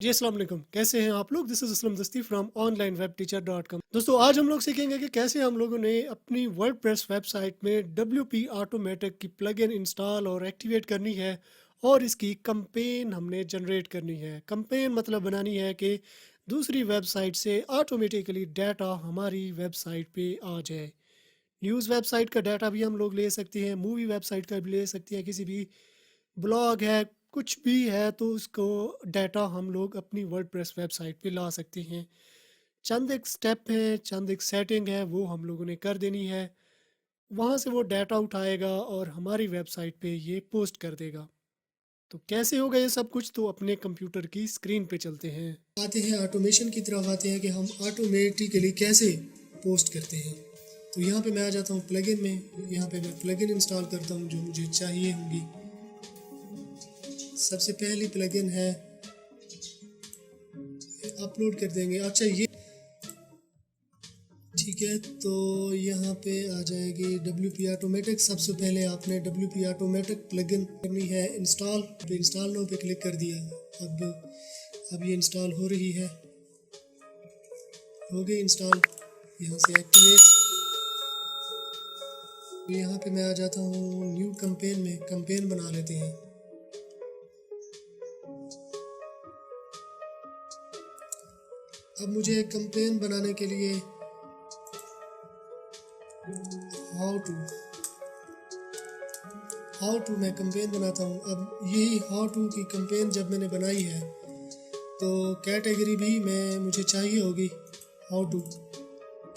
जी अस्सलाम वालेकुम, कैसे हैं आप लोग। दिस इज़ असलम दस्ती फ्रॉम onlineWebTeacher.com। दोस्तों आज हम लोग सीखेंगे कि कैसे हम लोगों ने अपनी वर्डप्रेस वेबसाइट में WP ऑटोमेटिक की प्लगइन इंस्टॉल और एक्टिवेट करनी है और इसकी कैंपेन हमने जनरेट करनी है। कैंपेन मतलब बनानी है कि दूसरी वेबसाइट से ऑटोमेटिकली डाटा हमारी वेबसाइट पे आ जाए। न्यूज़ वेबसाइट का डाटा भी हम लोग ले सकते हैं, मूवी वेबसाइट का भी ले सकते हैं, किसी भी ब्लॉग है, कुछ भी है तो उसको डाटा हम लोग अपनी वर्डप्रेस वेबसाइट पे ला सकते हैं। चंद एक स्टेप हैं, चंद एक सेटिंग है, वो हम लोगों ने कर देनी है। वहाँ से वो डाटा उठाएगा और हमारी वेबसाइट पे ये पोस्ट कर देगा। तो कैसे होगा ये सब कुछ, तो अपने कंप्यूटर की स्क्रीन पे चलते हैं। आते हैं ऑटोमेशन की तरफ, आते हैं कि हम ऑटोमेटिकली कैसे पोस्ट करते हैं। तो यहाँ पे मैं आ जाता हूँ प्लगइन में। यहाँ पे मैं प्लगइन इंस्टॉल करता हूँ जो मुझे चाहिए होंगी। सबसे पहली प्लगइन है, अपलोड कर देंगे। अच्छा ये ठीक है, तो यहाँ पे आ जाएगी WP ऑटोमेटिक। सबसे पहले आपने WP ऑटोमेटिक प्लगइन करनी है इंस्टॉल। पे इंस्टॉल नो पे क्लिक कर दिया। अब ये इंस्टॉल हो रही है, हो गई इंस्टॉल। यहाँ से एक्टिवेट। यहाँ पे मैं आ जाता हूँ न्यू कैंपेन में, कैंपेन बना लेते हैं। अब मुझे एक कैंपेन बनाने के लिए हाउ टू मैं कैंपेन बनाता हूँ। अब यही हाउ टू की कैंपेन जब मैंने बनाई है तो कैटेगरी भी मुझे चाहिए होगी हाउ टू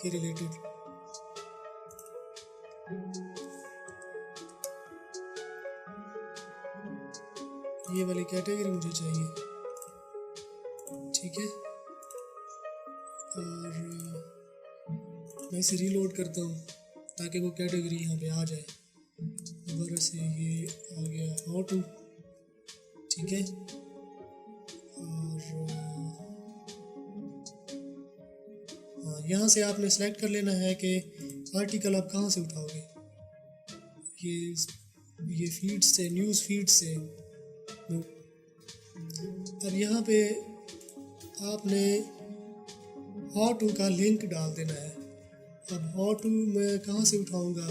के रिलेटेड। ये वाली कैटेगरी मुझे चाहिए, ठीक है। और मैं इसे रीलोड करता हूँ ताकि वो कैटेगरी यहाँ पे आ जाए। दोबारा से ये आ गया हाउ टू, ठीक है। और हाँ, यहाँ से आपने सेलेक्ट कर लेना है कि आर्टिकल आप कहाँ से उठाओगे। ये फीड से, न्यूज़ फीड से। अब यहाँ पे आपने हाउ टू का लिंक डाल देना है। अब हाउ टू मैं कहाँ से उठाऊँगा,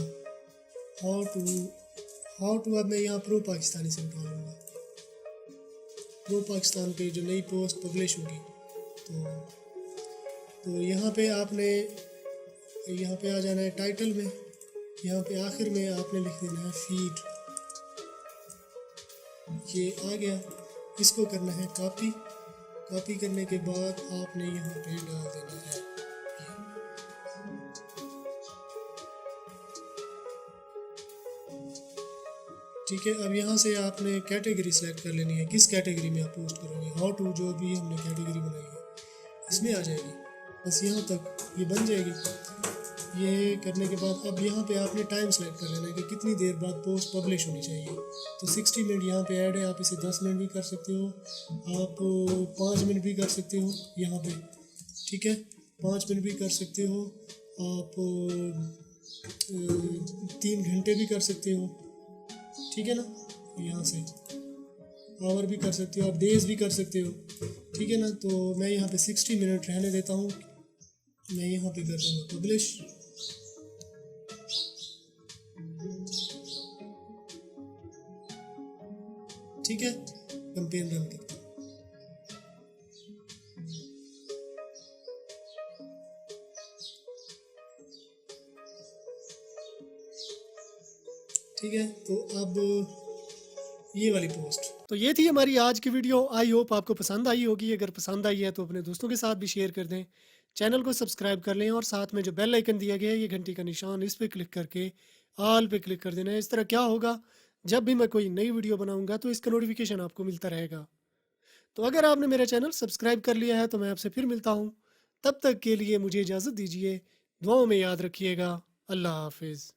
हाउ टू अब मैं यहाँ प्रो पाकिस्तानी से उठा लूँगा। प्रो पाकिस्तान पे जो नई पोस्ट पब्लिश होगी तो यहाँ पे आपने यहाँ पे आ जाना है टाइटल में। यहाँ पे आखिर में आपने लिख देना है फीड। ये आ गया, इसको करना है कॉपी। कॉपी करने के बाद आपने यहाँ पे डाल देना है। ठीक है, अब यहाँ से आपने कैटेगरी सेलेक्ट कर लेनी है, किस कैटेगरी में आप पोस्ट करोगे। हाउ टू जो भी हमने कैटेगरी बनाई है इसमें आ जाएगी, बस यहाँ तक ये बन जाएगी। ये करने के बाद अब यहाँ पे आपने टाइम सेलेक्ट कर लेना है कि कितनी देर बाद पोस्ट पब्लिश होनी चाहिए। तो 60 मिनट यहाँ पे ऐड है, आप इसे 10 मिनट भी कर सकते हो, आप 5 मिनट भी कर सकते हो यहाँ पे, ठीक है। 5 मिनट भी कर सकते हो आप, 3 घंटे भी कर सकते हो, ठीक है ना। यहाँ से आवर भी कर सकते हो, आप डेज भी कर सकते हो, ठीक है ना। तो मैं यहाँ पे 60 मिनट रहने देता हूँ। मैं यहाँ पे कर दूँगा पब्लिश। ठीक है, कैंपेन रन करता हूँ। ठीक है, तो अब ये वाली पोस्ट। तो ये थी हमारी आज की वीडियो। आई होप आपको पसंद आई होगी। अगर पसंद आई है तो अपने दोस्तों के साथ भी शेयर कर दें, चैनल को सब्सक्राइब कर लें और साथ में जो बेल आइकन दिया गया है, ये घंटी का निशान, इस पर क्लिक करके ऑल पे क्लिक कर देना है। इस तरह क्या होगा, जब भी मैं कोई नई वीडियो बनाऊंगा तो इसका नोटिफिकेशन आपको मिलता रहेगा। तो अगर आपने मेरा चैनल सब्सक्राइब कर लिया है तो मैं आपसे फिर मिलता हूँ। तब तक के लिए मुझे इजाज़त दीजिए। दुआओं में याद रखिएगा। अल्लाह हाफिज़।